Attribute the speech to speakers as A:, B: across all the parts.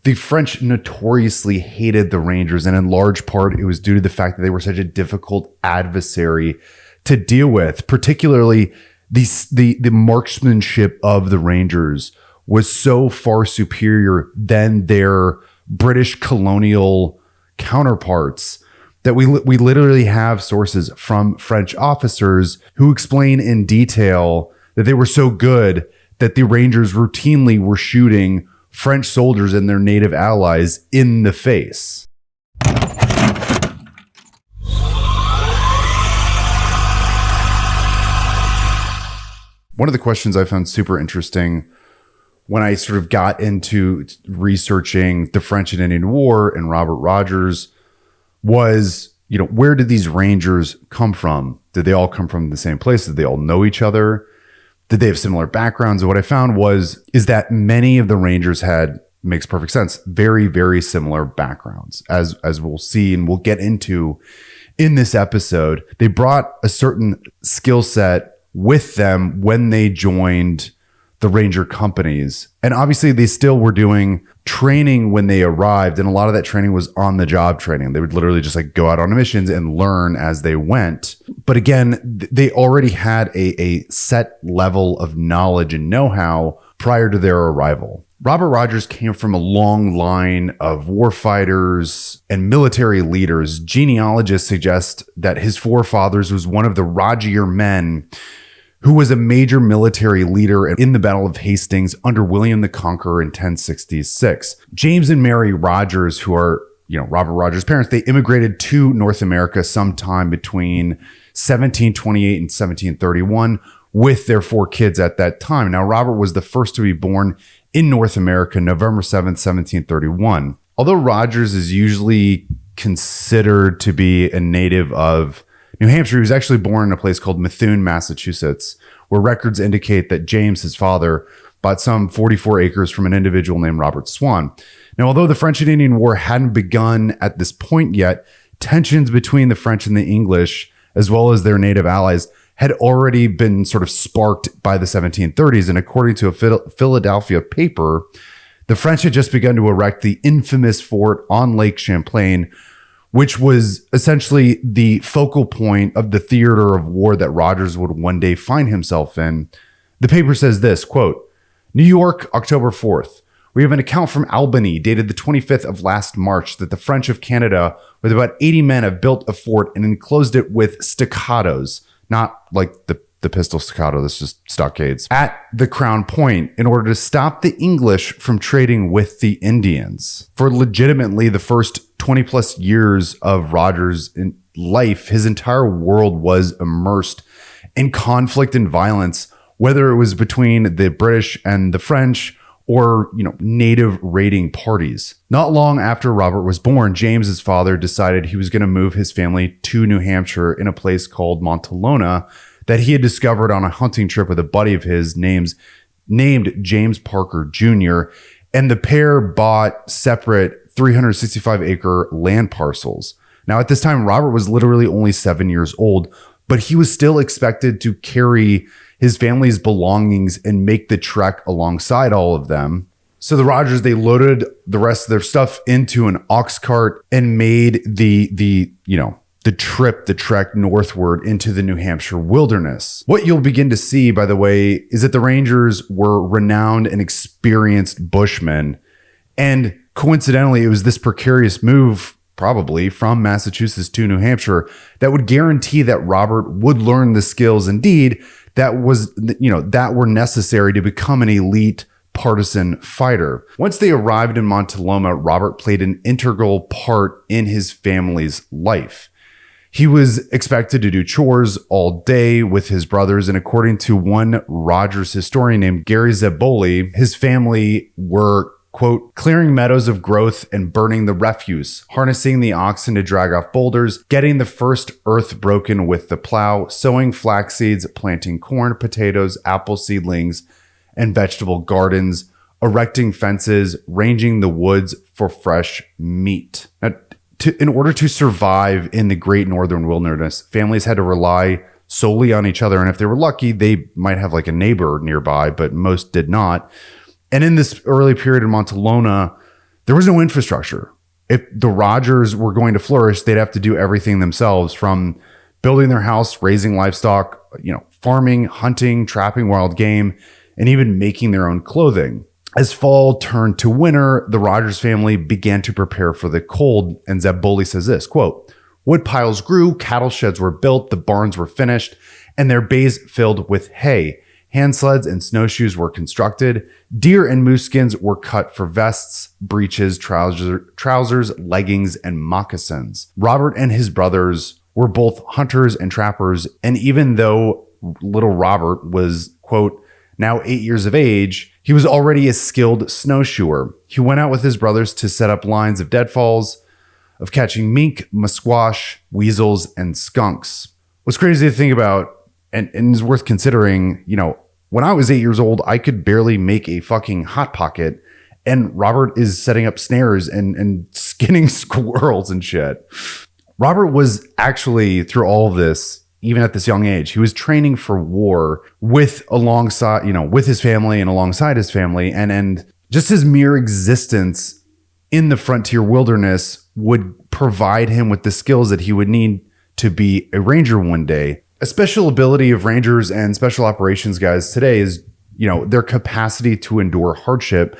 A: The French notoriously hated the Rangers, and in large part, it was due to the fact that they were such a difficult adversary to deal with. Particularly, the marksmanship of the Rangers was so far superior than their British colonial counterparts that we literally have sources from French officers who explain in detail that they were so good that the Rangers routinely were shooting French soldiers and their native allies in the face. One of the questions I found super interesting when I sort of got into researching the French and Indian War and Robert Rogers was, where did these Rangers come from? Did they all come from the same place? Did they all know each other? Did they have similar backgrounds? And what I found is that many of the Rangers had, makes perfect sense, very, very similar backgrounds, as we'll see and we'll get into in this episode. They brought a certain skill set with them when they joined the Ranger companies. And obviously they still were doing training when they arrived. And a lot of that training was on the job training. They would literally just go out on missions and learn as they went. But again, they already had a set level of knowledge and know-how prior to their arrival. Robert Rogers came from a long line of warfighters and military leaders. Genealogists suggest that his forefathers was one of the Rogier men, who was a major military leader in the Battle of Hastings under William the Conqueror in 1066. James and Mary Rogers, who are, Robert Rogers' parents, they immigrated to North America sometime between 1728 and 1731 with their 4 kids at that time. Now, Robert was the first to be born in North America, November 7th, 1731. Although Rogers is usually considered to be a native of New Hampshire, he was actually born in a place called Methuen, Massachusetts, where records indicate that James, his father, bought some 44 acres from an individual named Robert Swan. Now, although the French and Indian War hadn't begun at this point yet, tensions between the French and the English, as well as their native allies, had already been sort of sparked by the 1730s. And according to a Philadelphia paper, the French had just begun to erect the infamous fort on Lake Champlain, which was essentially the focal point of the theater of war that Rogers would one day find himself in. The paper says this, quote, New York, October 4th. We have an account from Albany dated the 25th of last March that the French of Canada with about 80 men have built a fort and enclosed it with staccatos, not like the pistol staccato, that's just stockades, at the Crown Point in order to stop the English from trading with the Indians. For legitimately the first 20 plus years of Rogers' life, his entire world was immersed in conflict and violence, whether it was between the British and the French or, native raiding parties. Not long after Robert was born, James's father decided he was going to move his family to New Hampshire in a place called Montalona that he had discovered on a hunting trip with a buddy of his named James Parker Jr. And the pair bought separate 365-acre land parcels. Now, at this time, Robert was literally only 7 years old, but he was still expected to carry his family's belongings and make the trek alongside all of them. So the Rogers, they loaded the rest of their stuff into an ox cart and made the trek northward into the New Hampshire wilderness. What you'll begin to see, by the way, is that the Rangers were renowned and experienced bushmen. And coincidentally, it was this precarious move, probably from Massachusetts to New Hampshire, that would guarantee that Robert would learn the skills indeed that were necessary to become an elite partisan fighter. Once they arrived in Montalona, Robert played an integral part in his family's life. He was expected to do chores all day with his brothers, and according to one Rogers historian named Gary Zeboli, his family were, quote, clearing meadows of growth and burning the refuse, harnessing the oxen to drag off boulders, getting the first earth broken with the plow, sowing flax seeds, planting corn, potatoes, apple seedlings, and vegetable gardens, erecting fences, ranging the woods for fresh meat. Now, in order to survive in the great northern wilderness, families had to rely solely on each other. And if they were lucky, they might have like a neighbor nearby, but most did not. And in this early period in Montalona, there was no infrastructure. If the Rogers were going to flourish, they'd have to do everything themselves, from building their house, raising livestock, farming, hunting, trapping wild game, and even making their own clothing. As fall turned to winter, the Rogers family began to prepare for the cold, and Zeboli says this, quote, "Wood piles grew, cattle sheds were built, the barns were finished, and their bays filled with hay. Hand sleds and snowshoes were constructed. Deer and moose skins were cut for vests, breeches, trousers, leggings, and moccasins." Robert and his brothers were both hunters and trappers, and even though little Robert was, quote, now 8 years of age, he was already a skilled snowshoer. He went out with his brothers to set up lines of deadfalls, of catching mink, musquash, weasels, and skunks. What's crazy to think about, and is worth considering, when I was 8 years old, I could barely make a fucking hot pocket, and Robert is setting up snares and skinning squirrels and shit. Robert was actually, through all of this, even at this young age, he was training for war with his family and alongside his family. And just his mere existence in the frontier wilderness would provide him with the skills that he would need to be a ranger one day. A special ability of rangers and special operations guys today is, their capacity to endure hardship.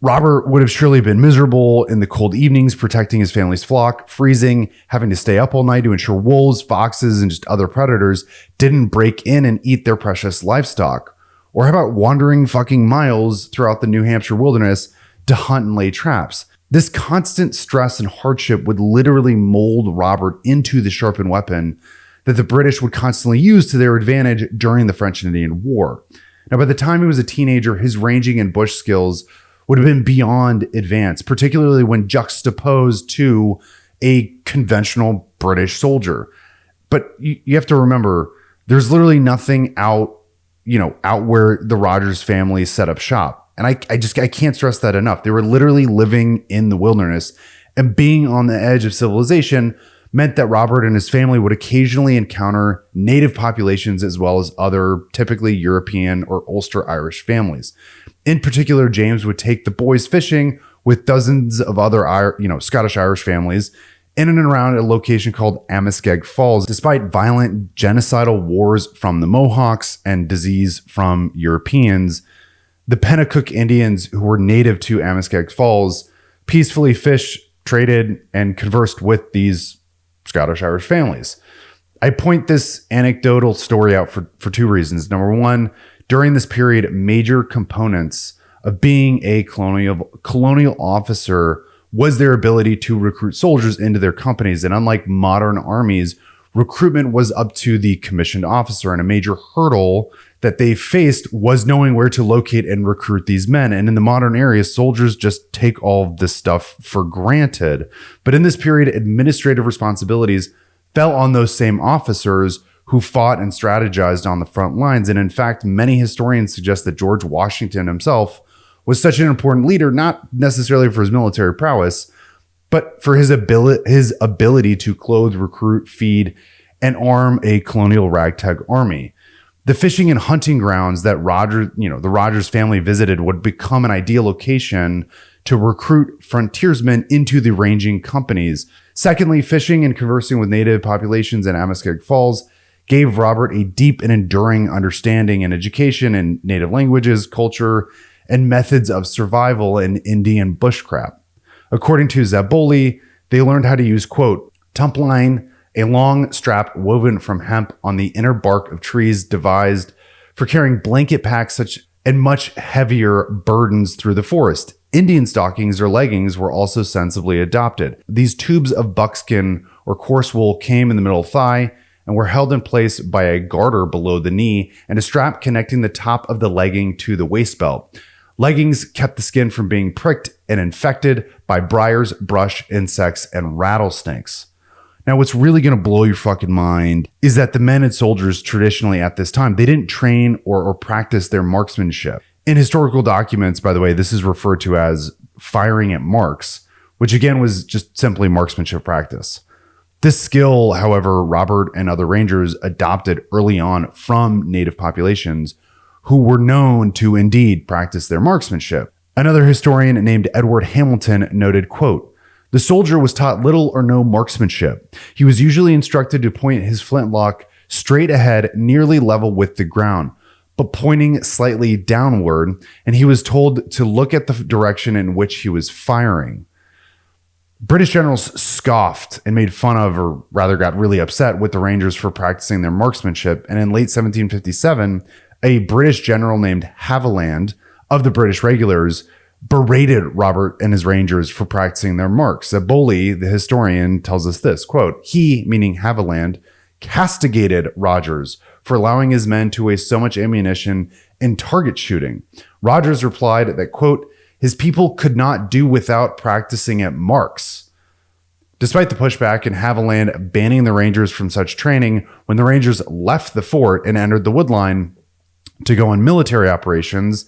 A: Robert would have surely been miserable in the cold evenings, protecting his family's flock, freezing, having to stay up all night to ensure wolves, foxes, and just other predators didn't break in and eat their precious livestock. Or how about wandering fucking miles throughout the New Hampshire wilderness to hunt and lay traps? This constant stress and hardship would literally mold Robert into the sharpened weapon that the British would constantly use to their advantage during the French and Indian War. Now, by the time he was a teenager, his ranging and bush skills would have been beyond advanced, particularly when juxtaposed to a conventional British soldier. But you have to remember, there's literally nothing out where the Rogers family set up shop. And I can't stress that enough. They were literally living in the wilderness, and being on the edge of civilization meant that Robert and his family would occasionally encounter native populations as well as other typically European or Ulster Irish families. In particular, James would take the boys fishing with dozens of other Scottish Irish families in and around a location called Amoskeag Falls. Despite violent genocidal wars from the Mohawks and disease from Europeans, the Pennacook Indians, who were native to Amoskeag Falls, peacefully fished, traded, and conversed with these Scottish Irish families. I point this anecdotal story out for two reasons. Number one, during this period, major components of being a colonial officer was their ability to recruit soldiers into their companies. And unlike modern armies, recruitment was up to the commissioned officer, and a major hurdle that they faced was knowing where to locate and recruit these men. And in the modern era, soldiers just take all of this stuff for granted. But in this period, administrative responsibilities fell on those same officers who fought and strategized on the front lines. And in fact, many historians suggest that George Washington himself was such an important leader, not necessarily for his military prowess, but for his ability to clothe, recruit, feed, and arm a colonial ragtag army. The fishing and hunting grounds that the Rogers family visited would become an ideal location to recruit frontiersmen into the ranging companies. Secondly, fishing and conversing with native populations in Amoskeag Falls gave Robert a deep and enduring understanding and education in native languages, culture, and methods of survival in Indian bushcraft. According to Zeboli, they learned how to use, quote, tumpline, a long strap woven from hemp on the inner bark of trees devised for carrying blanket packs and much heavier burdens through the forest. Indian stockings or leggings were also sensibly adopted. These tubes of buckskin or coarse wool came in the middle thigh and were held in place by a garter below the knee and a strap connecting the top of the legging to the waist belt. Leggings kept the skin from being pricked and infected by briars, brush, insects, and rattlesnakes. Now, what's really going to blow your fucking mind is that the men and soldiers traditionally at this time, they didn't train or practice their marksmanship. In historical documents, by the way, this is referred to as firing at marks, which again was just simply marksmanship practice. This skill, however, Robert and other rangers adopted early on from native populations who were known to indeed practice their marksmanship. Another historian named Edward Hamilton noted, quote, "The soldier was taught little or no marksmanship. He was usually instructed to point his flintlock straight ahead, nearly level with the ground, but pointing slightly downward, and he was told to look at the direction in which he was firing." British generals scoffed and made fun of, or rather got really upset with the Rangers for practicing their marksmanship. And in late 1757, a British general named Haviland of the British regulars berated Robert and his Rangers for practicing their marks. Bowley, the historian, tells us this, quote, "He," meaning Haviland, "castigated Rogers for allowing his men to waste so much ammunition in target shooting. Rogers replied that, quote, his people could not do without practicing at marks." Despite the pushback and Haviland banning the Rangers from such training, when the Rangers left the fort and entered the woodline to go on military operations,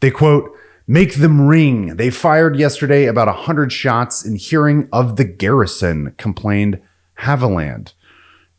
A: they, quote, "make them ring. They fired yesterday about 100 shots in hearing of the garrison," complained Haviland.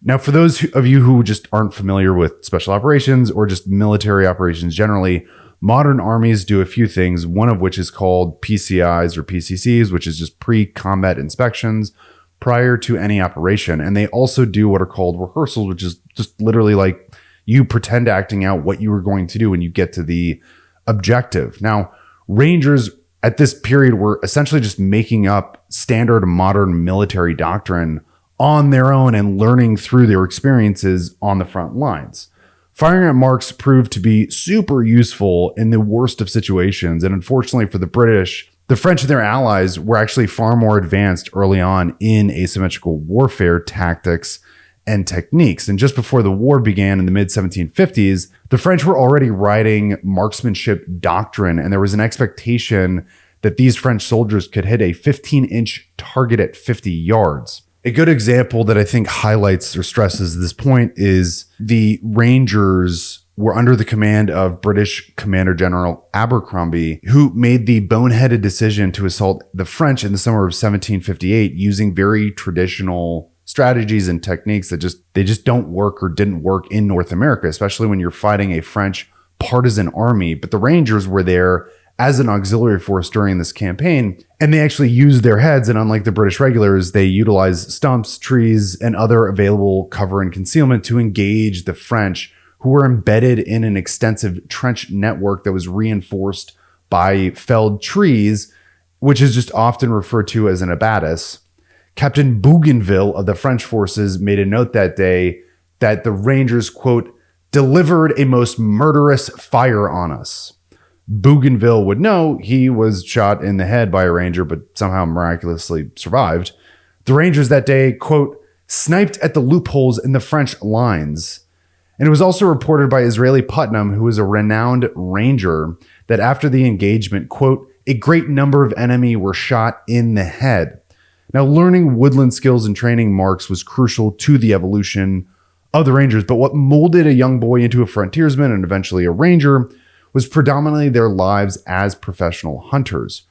A: Now, for those of you who just aren't familiar with special operations or just military operations generally, modern armies do a few things, one of which is called PCIs or PCCs, which is just pre-combat inspections prior to any operation. And they also do what are called rehearsals, which is just literally like you pretend acting out what you were going to do when you get to the objective. Now, Rangers at this period were essentially just making up standard modern military doctrine on their own and learning through their experiences on the front lines. Firing at marks proved to be super useful in the worst of situations. And unfortunately for the British, the French and their allies were actually far more advanced early on in asymmetrical warfare tactics and techniques. And just before the war began in the mid-1750s, the French were already writing marksmanship doctrine, and there was an expectation that these French soldiers could hit a 15-inch target at 50 yards. A good example that I think highlights or stresses this point is the Rangers were under the command of British Commander General Abercrombie, who made the boneheaded decision to assault the French in the summer of 1758 using very traditional strategies and techniques that just don't work or didn't work in North America, especially when you're fighting a French partisan army. But the Rangers were there as an auxiliary force during this campaign, and they actually used their heads. And unlike the British regulars, they utilized stumps, trees, and other available cover and concealment to engage the French, who were embedded in an extensive trench network that was reinforced by felled trees, which is just often referred to as an abattis. Captain Bougainville of the French forces made a note that day that the Rangers, quote, "delivered a most murderous fire on us." Bougainville would know he was shot in the head by a Ranger, but somehow miraculously survived. The Rangers that day, quote, "sniped at the loopholes in the French lines." And it was also reported by Israeli Putnam, who was a renowned Ranger, that after the engagement, quote, "a great number of enemy were shot in the head." Now, learning woodland skills and training marks was crucial to the evolution of the Rangers, but what molded a young boy into a frontiersman and eventually a Ranger was predominantly their lives as professional hunters.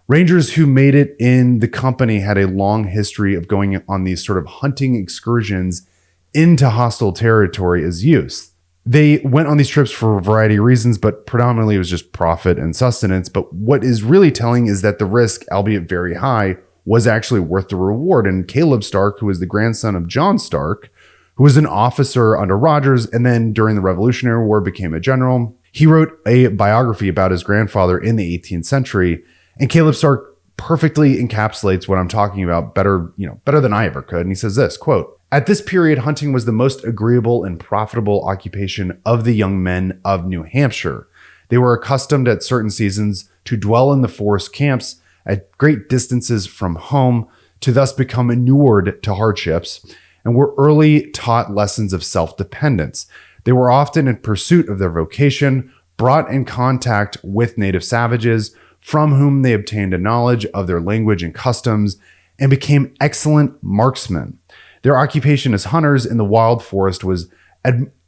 A: Rangers who made it in the company had a long history of going on these sort of hunting excursions into hostile territory as youths. They went on these trips for a variety of reasons, but predominantly it was just profit and sustenance. But what is really telling is that the risk, albeit very high, was actually worth the reward. And Caleb Stark, who was the grandson of John Stark, who was an officer under Rogers, and then during the Revolutionary War became a general, he wrote a biography about his grandfather in the 18th century. And Caleb Stark perfectly encapsulates what I'm talking about better than I ever could. And he says this, quote, "At this period, hunting was the most agreeable and profitable occupation of the young men of New Hampshire. They were accustomed at certain seasons to dwell in the forest camps at great distances from home, to thus become inured to hardships, and were early taught lessons of self-dependence. They were often in pursuit of their vocation, brought in contact with native savages, from whom they obtained a knowledge of their language and customs, and became excellent marksmen. Their occupation as hunters in the wild forest was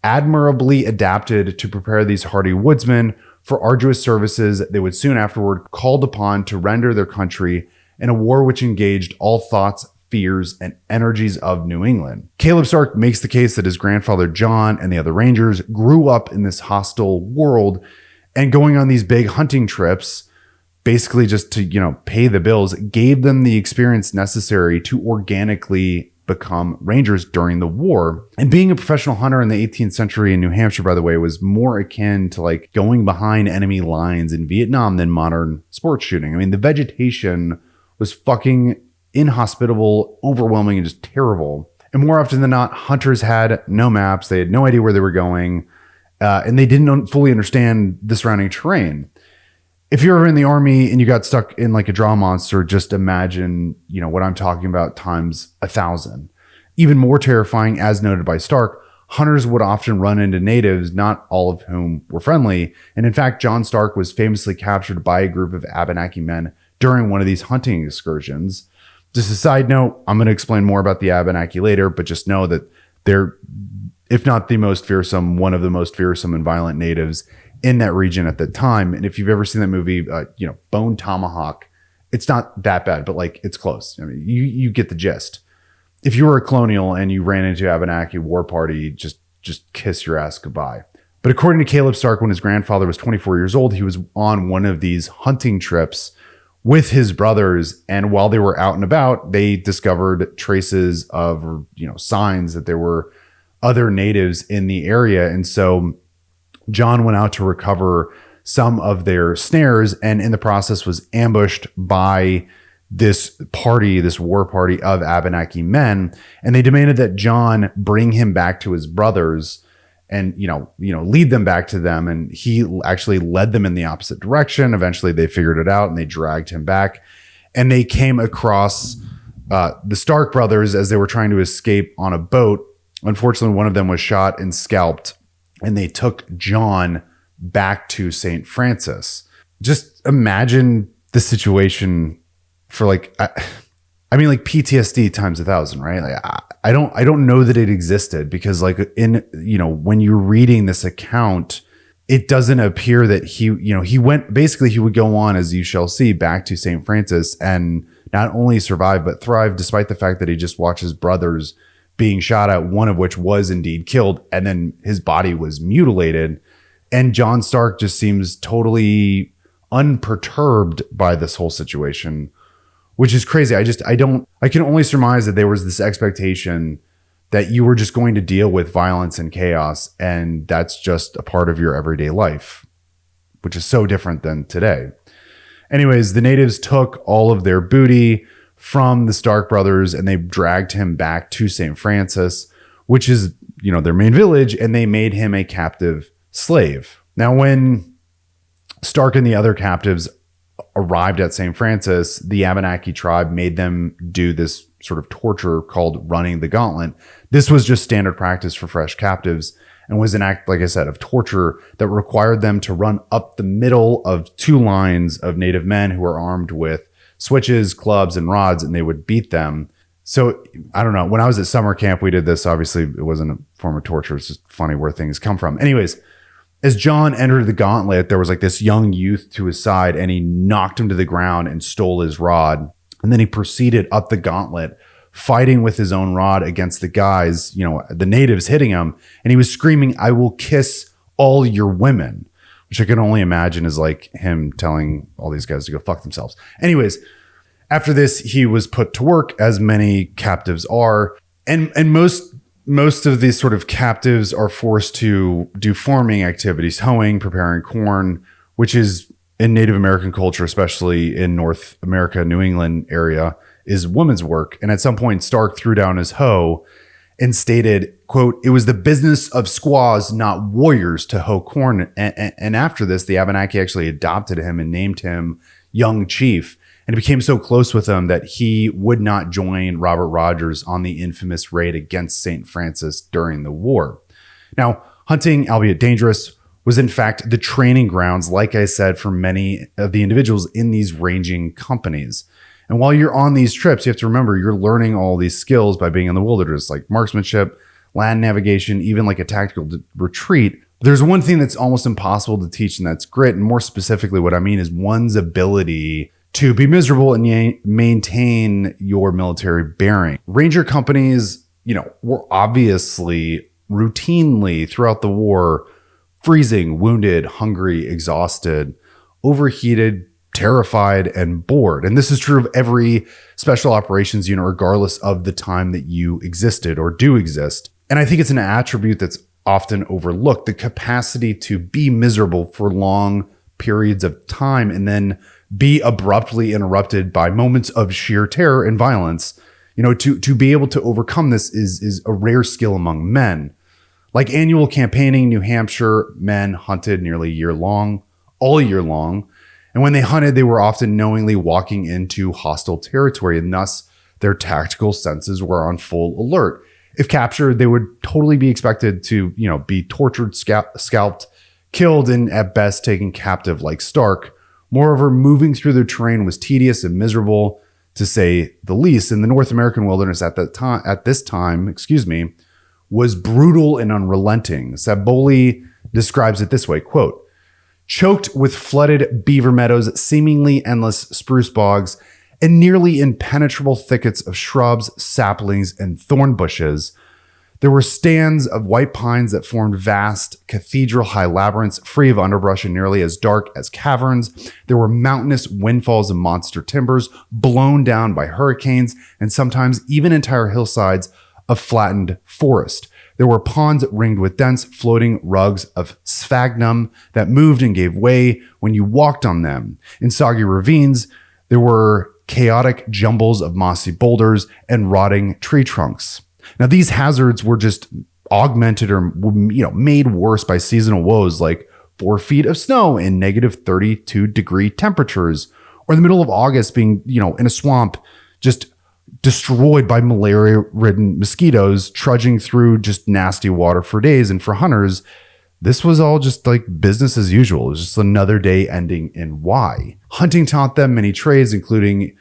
A: admirably adapted to prepare these hardy woodsmen for arduous services they would soon afterward called upon to render their country in a war which engaged all thoughts, fears, and energies of New England." Caleb Stark makes the case that his grandfather John and the other Rangers grew up in this hostile world, and going on these big hunting trips basically just to, pay the bills, gave them the experience necessary to organically become rangers during the war. And being a professional hunter in the 18th century in New Hampshire, by the way, was more akin to like going behind enemy lines in Vietnam than modern sports shooting. I mean, the vegetation was fucking inhospitable, overwhelming, and just terrible. And more often than not, hunters had no maps. They had no idea where they were going. And they didn't fully understand the surrounding terrain. If you're ever in the army and you got stuck in like a draw monster, just imagine, what I'm talking about times 1,000. Even more terrifying, as noted by Stark, hunters would often run into natives, not all of whom were friendly. And in fact, John Stark was famously captured by a group of Abenaki men during one of these hunting excursions. Just a side note, I'm going to explain more about the Abenaki later, but just know that they're, if not the most fearsome, one of the most fearsome and violent natives in that region at the time. And if you've ever seen that movie, Bone Tomahawk, it's not that bad, but like it's close. I mean, you get the gist. If you were a colonial and you ran into Abenaki war party, just kiss your ass goodbye. But according to Caleb Stark, when his grandfather was 24 years old, he was on one of these hunting trips with his brothers. And while they were out and about, they discovered traces of, signs that there were other natives in the area. And so John went out to recover some of their snares, and in the process was ambushed by this war party of Abenaki men. And they demanded that John bring him back to his brothers and, lead them back to them. And he actually led them in the opposite direction. Eventually they figured it out and they dragged him back, and they came across the Stark brothers as they were trying to escape on a boat. Unfortunately, one of them was shot and scalped, and they took John back to St. Francis. Just imagine the situation for like PTSD times 1,000, right? Like, I don't know that it existed, because like when you're reading this account, it doesn't appear that he would go on, as you shall see, back to St. Francis and not only survive, but thrive, despite the fact that he just watched his brothers being shot at, one of which was indeed killed, and then his body was mutilated. And John Stark just seems totally unperturbed by this whole situation, which is crazy. I can only surmise that there was this expectation that you were just going to deal with violence and chaos, and that's just a part of your everyday life, which is so different than today. Anyways, the natives took all of their booty from the Stark brothers, and they dragged him back to St. Francis, which is, their main village, and they made him a captive slave. Now, when Stark and the other captives arrived at St. Francis, the Abenaki tribe made them do this sort of torture called running the gauntlet. This was just standard practice for fresh captives, and was an act, like I said, of torture that required them to run up the middle of two lines of native men who were armed with switches, clubs, and rods, and they would beat them. So I don't know. When I was at summer camp, we did this. Obviously, it wasn't a form of torture. It's just funny where things come from. Anyways, as John entered the gauntlet, there was like this young youth to his side, and he knocked him to the ground and stole his rod. And then he proceeded up the gauntlet, fighting with his own rod against the guys, the natives hitting him. And he was screaming, "I will kiss all your women," which I can only imagine is like him telling all these guys to go fuck themselves. Anyways, after this, he was put to work, as many captives are. And most of these sort of captives are forced to do farming activities, hoeing, preparing corn, which is in Native American culture, especially in North America, New England area, is women's work. And at some point, Stark threw down his hoe and stated, quote, "It was the business of squaws, not warriors, to hoe corn." And after this, the Abenaki actually adopted him and named him Young Chief. And became so close with him that he would not join Robert Rogers on the infamous raid against St. Francis during the war. Now, hunting, albeit dangerous, was in fact the training grounds, like I said, for many of the individuals in these ranging companies. And while you're on these trips, you have to remember you're learning all these skills by being in the wilderness, like marksmanship, land navigation, even like a tactical retreat. There's one thing that's almost impossible to teach, and that's grit. And more specifically, what I mean is one's ability to be miserable and maintain your military bearing. Ranger companies, were obviously routinely throughout the war freezing, wounded, hungry, exhausted, overheated, terrified and bored. And this is true of every special operations unit, regardless of the time that you existed or do exist. And I think it's an attribute that's often overlooked, the capacity to be miserable for long periods of time and then be abruptly interrupted by moments of sheer terror and violence. To be able to overcome this is a rare skill among men. Like annual campaigning, New Hampshire men hunted nearly all year long. And when they hunted, they were often knowingly walking into hostile territory, and thus their tactical senses were on full alert. If captured, they would totally be expected to, be tortured, scalped, killed, and at best taken captive like Stark. Moreover, moving through the terrain was tedious and miserable, to say the least. And the North American wilderness at this time, was brutal and unrelenting. Saboli describes it this way, quote, "Choked with flooded beaver meadows, seemingly endless spruce bogs, and nearly impenetrable thickets of shrubs, saplings, and thorn bushes. There were stands of white pines that formed vast cathedral-high labyrinths, free of underbrush and nearly as dark as caverns. There were mountainous windfalls of monster timbers, blown down by hurricanes, and sometimes even entire hillsides of flattened forest. There were ponds ringed with dense, floating rugs of sphagnum that moved and gave way when you walked on them. In soggy ravines, there were chaotic jumbles of mossy boulders and rotting tree trunks." Now, these hazards were just augmented or, made worse by seasonal woes like 4 feet of snow and negative 32-degree temperatures, or in the middle of August being, in a swamp, just destroyed by malaria-ridden mosquitoes, trudging through just nasty water for days. And for hunters, this was all just like business as usual. It was just another day ending in Y. Hunting taught them many trades, including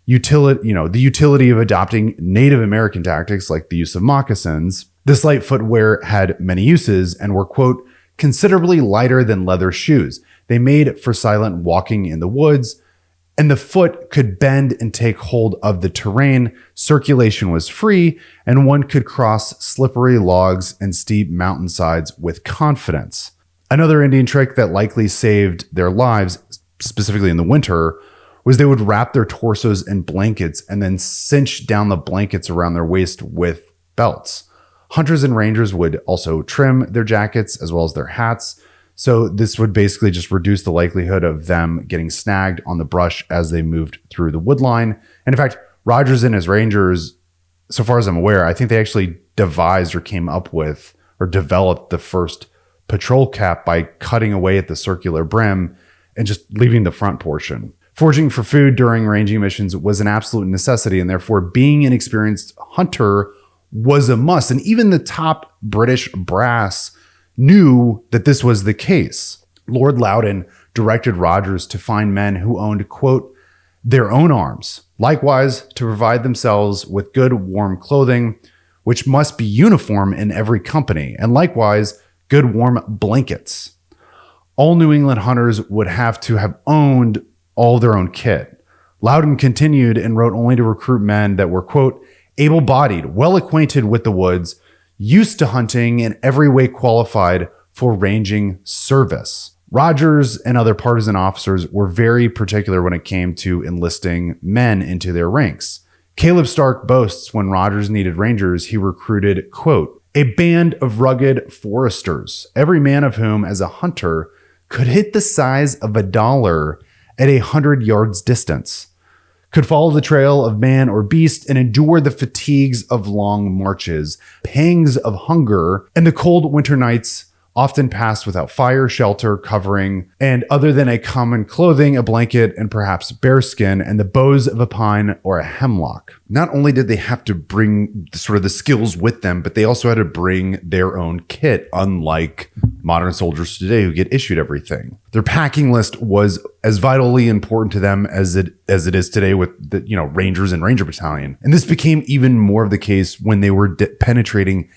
A: the utility of adopting Native American tactics like the use of moccasins. This light footwear had many uses and were, quote, "considerably lighter than leather shoes. They made for silent walking in the woods, and the foot could bend and take hold of the terrain. Circulation was free, and one could cross slippery logs and steep mountainsides with confidence." Another Indian trick that likely saved their lives, specifically in the winter, was they would wrap their torsos in blankets and then cinch down the blankets around their waist with belts. Hunters and rangers would also trim their jackets as well as their hats. So this would basically just reduce the likelihood of them getting snagged on the brush as they moved through the woodline. And in fact, Rogers and his rangers, so far as I'm aware, I think they actually devised or came up with or developed the first patrol cap by cutting away at the circular brim and just leaving the front portion. Foraging for food during ranging missions was an absolute necessity, and therefore being an experienced hunter was a must. And even the top British brass knew that this was the case. Lord Loudon directed Rogers to find men who owned, quote, "their own arms, likewise to provide themselves with good warm clothing, which must be uniform in every company, and likewise good warm blankets." All New England hunters would have to have owned all their own kit. Loudon continued and wrote only to recruit men that were, quote, "able-bodied, well acquainted with the woods, used to hunting, and every way qualified for ranging service." Rogers and other partisan officers were very particular when it came to enlisting men into their ranks. Caleb Stark boasts when Rogers needed rangers, he recruited, quote, "a band of rugged foresters, every man of whom, as a hunter, could hit the size of $1 at 100 yards distance, could follow the trail of man or beast and endure the fatigues of long marches, pangs of hunger, and the cold winter nights often passed without fire, shelter, covering, and other than a common clothing, a blanket, and perhaps bearskin, and the boughs of a pine or a hemlock." Not only did they have to bring sort of the skills with them, but they also had to bring their own kit, unlike modern soldiers today who get issued everything. Their packing list was as vitally important to them as it is today with the Rangers and Ranger Battalion. And this became even more of the case when they were penetrating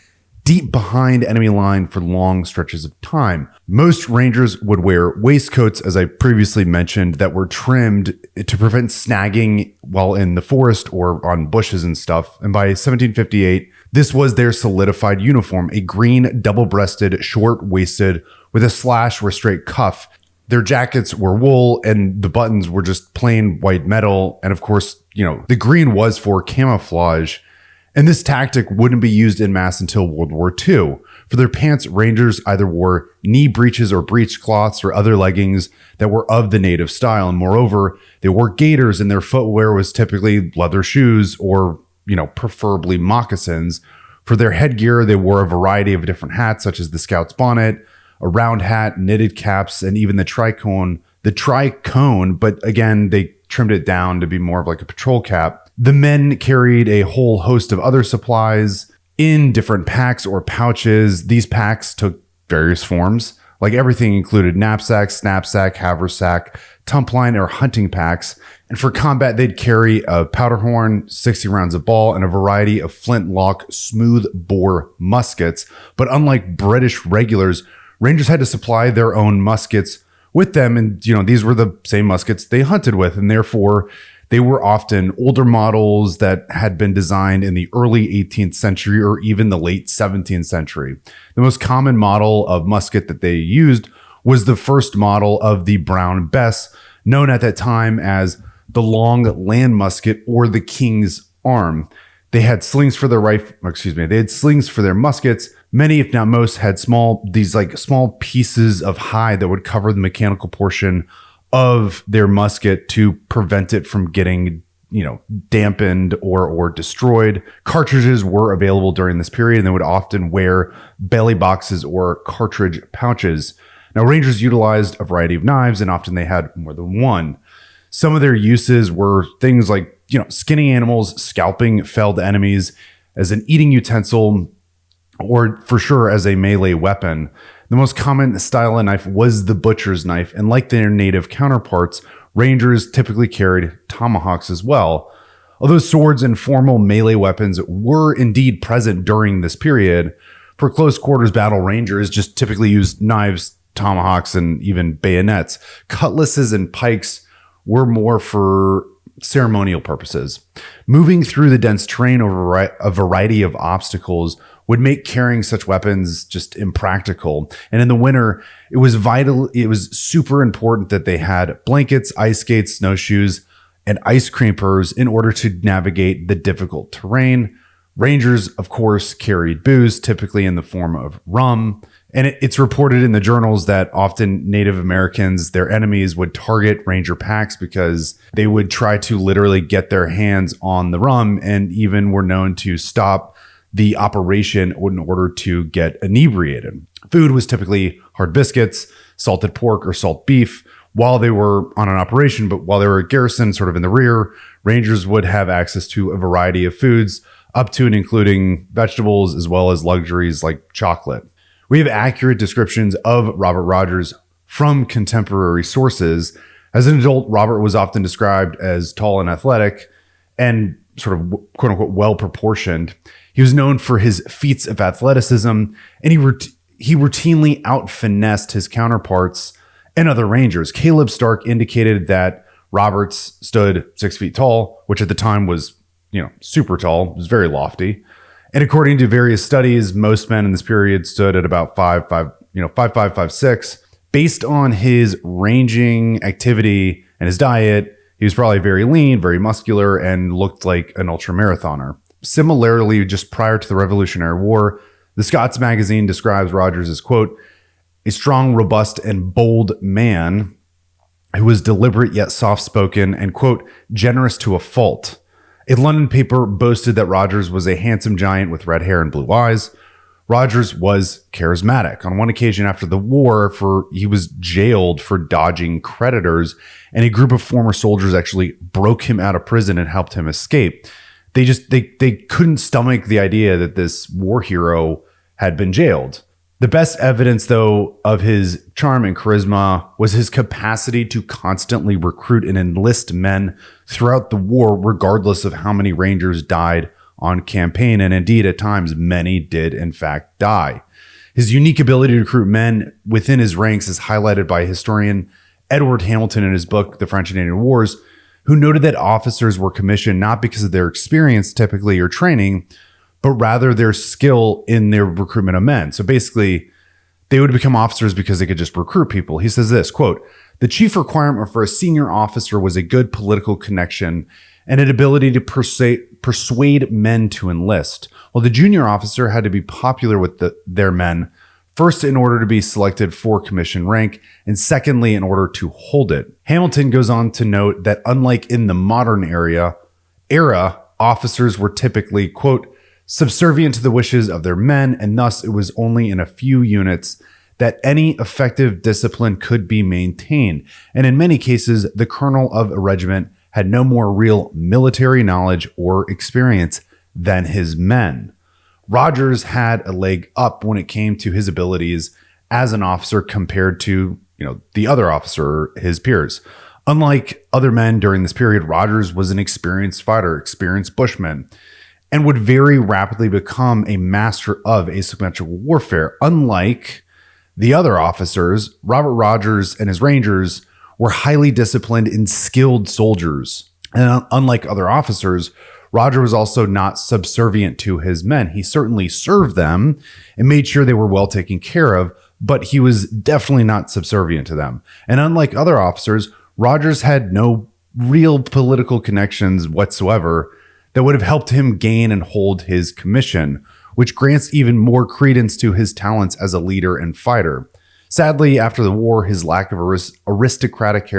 A: deep behind enemy line for long stretches of time. Most Rangers would wear waistcoats, as I previously mentioned, that were trimmed to prevent snagging while in the forest or on bushes and stuff. And by 1758, this was their solidified uniform, a green double-breasted, short-waisted with a slash or straight cuff. Their jackets were wool and the buttons were just plain white metal. And of course, the green was for camouflage. And this tactic wouldn't be used in mass until World War II. For their pants, Rangers either wore knee breeches or breechcloths or other leggings that were of the native style. And moreover, they wore gaiters, and their footwear was typically leather shoes or, preferably moccasins. For their headgear, they wore a variety of different hats, such as the Scout's bonnet, a round hat, knitted caps, and even the tricone. But again, they trimmed it down to be more of like a patrol cap. The men carried a whole host of other supplies in different packs or pouches. These packs took various forms, like everything included knapsack, snapsack, haversack, tumpline, or hunting packs. And for combat, they'd carry a powder horn, 60 rounds of ball, and a variety of flintlock smooth bore muskets. But unlike British regulars, Rangers had to supply their own muskets with them. And, these were the same muskets they hunted with. And therefore, they were often older models that had been designed in the early 18th century or even the late 17th century. The most common model of musket that they used was the first model of the Brown Bess, known at that time as the long land musket or the King's Arm. They had slings for their they had slings for their muskets. Many, if not most, had small pieces of hide that would cover the mechanical portion of their musket to prevent it from getting, dampened or destroyed. Cartridges were available during this period, and they would often wear belly boxes or cartridge pouches. Now, Rangers utilized a variety of knives, and often they had more than one. Some of their uses were things like, skinning animals, scalping felled enemies, as an eating utensil, or for sure as a melee weapon. The most common style of knife was the butcher's knife, and like their native counterparts, Rangers typically carried tomahawks as well. Although swords and formal melee weapons were indeed present during this period, for close quarters battle, Rangers just typically used knives, tomahawks, and even bayonets. Cutlasses and pikes were more for ceremonial purposes. Moving through the dense terrain over a variety of obstacles would make carrying such weapons just impractical. And in the winter, it was super important that they had blankets, ice skates, snowshoes, and ice creamers in order to navigate the difficult terrain. Rangers, of course, carried booze, typically in the form of rum. And it's reported in the journals that often Native Americans, their enemies, would target Ranger packs because they would try to literally get their hands on the rum, and even were known to stop the operation in order to get inebriated. Food was typically hard biscuits, salted pork, or salt beef while they were on an operation, but while they were at garrison, sort of in the rear, Rangers would have access to a variety of foods, up to and including vegetables, as well as luxuries like chocolate. We have accurate descriptions of Robert Rogers from contemporary sources. As an adult, Robert was often described as tall and athletic and sort of quote unquote well-proportioned. He was known for his feats of athleticism, and he routinely out-finessed his counterparts and other Rangers. Caleb Stark indicated that Roberts stood 6 feet tall, which at the time was, super tall. It was very lofty. And according to various studies, most men in this period stood at about 5'5", 5'6". Based on his ranging activity and his diet, he was probably very lean, very muscular, and looked like an ultramarathoner. Similarly, just prior to the Revolutionary War, the Scots magazine describes Rogers as, quote, a strong, robust, and bold man who was deliberate yet soft-spoken and, quote, generous to a fault. A London paper boasted that Rogers was a handsome giant with red hair and blue eyes. Rogers was charismatic. On one occasion after the war, he was jailed for dodging creditors, and a group of former soldiers actually broke him out of prison and helped him escape. They couldn't stomach the idea that this war hero had been jailed. The best evidence, though, of his charm and charisma was his capacity to constantly recruit and enlist men throughout the war, regardless of how many Rangers died on campaign. And indeed, at times, many did, in fact, die. His unique ability to recruit men within his ranks is highlighted by historian Edward Hamilton in his book, The French and Indian Wars, who noted that officers were commissioned not because of their experience typically or training, but rather their skill in their recruitment of men. So basically, they would become officers because they could just recruit people. He says this, quote, "The chief requirement for a senior officer was a good political connection and an ability to persuade men to enlist, while the junior officer had to be popular with their men, first in order to be selected for commission rank, and secondly in order to hold it." Hamilton goes on to note that unlike in the modern era, officers were typically, quote, "subservient to the wishes of their men, and thus it was only in a few units that any effective discipline could be maintained. And in many cases, the colonel of a regiment had no more real military knowledge or experience than his men." Rogers had a leg up when it came to his abilities as an officer compared to, the other officer, his peers. Unlike other men during this period, Rogers was an experienced fighter, experienced bushman, and would very rapidly become a master of asymmetrical warfare. Unlike the other officers, Robert Rogers and his Rangers were highly disciplined and skilled soldiers. And unlike other officers, Roger was also not subservient to his men. He certainly served them and made sure they were well taken care of, but he was definitely not subservient to them. And unlike other officers, Rogers had no real political connections whatsoever that would have helped him gain and hold his commission, which grants even more credence to his talents as a leader and fighter. Sadly, after the war, his lack of aristocratic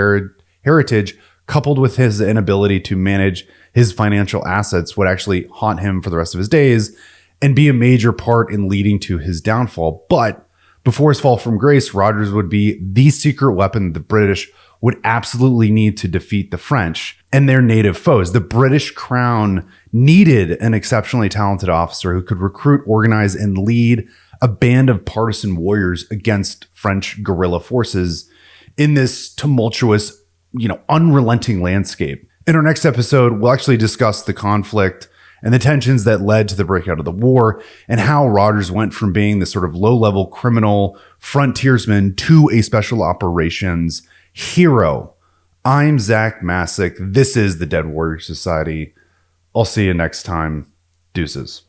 A: heritage, coupled with his inability to manage his financial assets, would actually haunt him for the rest of his days and be a major part in leading to his downfall. But before his fall from grace, Rogers would be the secret weapon the British would absolutely need to defeat the French and their native foes. The British crown needed an exceptionally talented officer who could recruit, organize, and lead a band of partisan warriors against French guerrilla forces in this tumultuous, unrelenting landscape. In our next episode, we'll actually discuss the conflict and the tensions that led to the breakout of the war and how Rogers went from being this sort of low-level criminal frontiersman to a special operations hero. I'm Zach Masick. This is the Dead Warrior Society. I'll see you next time. Deuces.